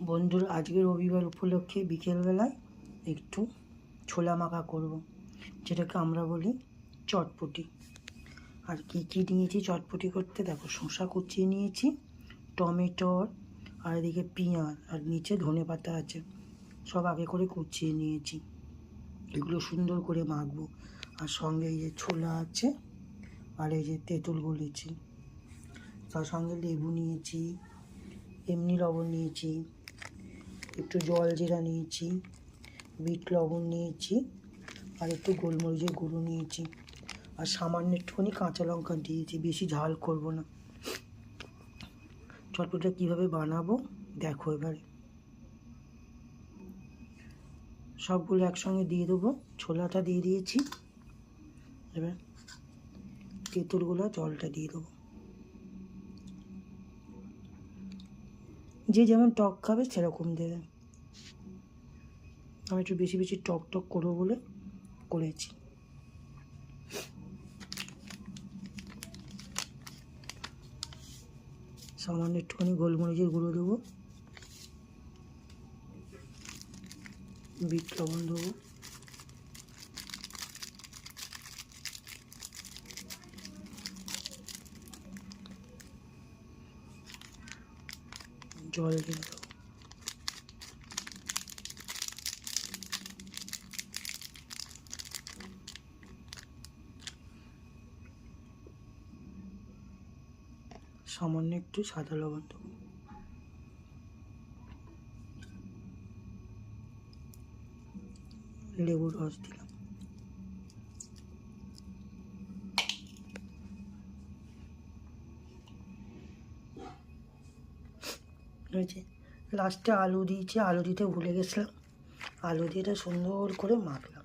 বন্ধুরা, আজকে রবিবার উপলক্ষে বিকেলবেলায় একটু ছোলা মাখা করব, যেটাকে আমরা বলি চটপটি। আর কী কী নিয়েছি চটপটি করতে দেখো, শসা কুচিয়ে নিয়েছি, টমেটোর, আর এদিকে পেঁয়াজ, আর নিচে ধনেপাতা আছে, সব আগে করে কুচিয়ে নিয়েছি। এগুলো সুন্দর করে মাখবো। আর সঙ্গে এই যে ছোলা আছে, আর এই যে তেঁতুল বলেছি, তার সঙ্গে লেবু নিয়েছি, এমনি লবণ নিয়েছি, একটু জল জিরা নিয়েছি, বিট লবণ নিয়েছি, আর একটু গোলমরিচের গুঁড়ো নিয়েছি, আর সামান্য একটুখানি কাঁচা লঙ্কা দিয়েছি। বেশি ঝাল করব না। চটপটিটা কীভাবে বানাবো দেখো এবারে। সবগুলো একসঙ্গে দিয়ে দেবো। ছোলাটা দিয়ে দিয়েছি, এবার তেঁতুলগুলো জলটা দিয়ে দেবো। যে যেমন টক খাবে সেরকম দেবে। আমি একটু বেশি বেশি টক টক করবো বলে করেছি। সামান্য একটুখানি গোলমরিচের গুঁড়ো দেবো, বিট লবণ দেবো, জল দিয়ে দেবো। সামান্য একটু সাদা লবণ দেবো। লেবুর রস দিলাম। হয়েছে। লাস্টে আলু দিয়েছি, আলু দিতে ভুলে গেছিলাম। আলু দিয়ে এটা সুন্দর করে মাখলাম।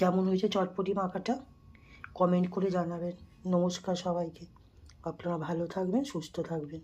কেমন হয়েছে চটপটি মাখাটা কমেন্ট করে জানাবেন। নমস্কার সবাইকে। আপনারা ভালো থাকবেন, সুস্থ থাকবেন।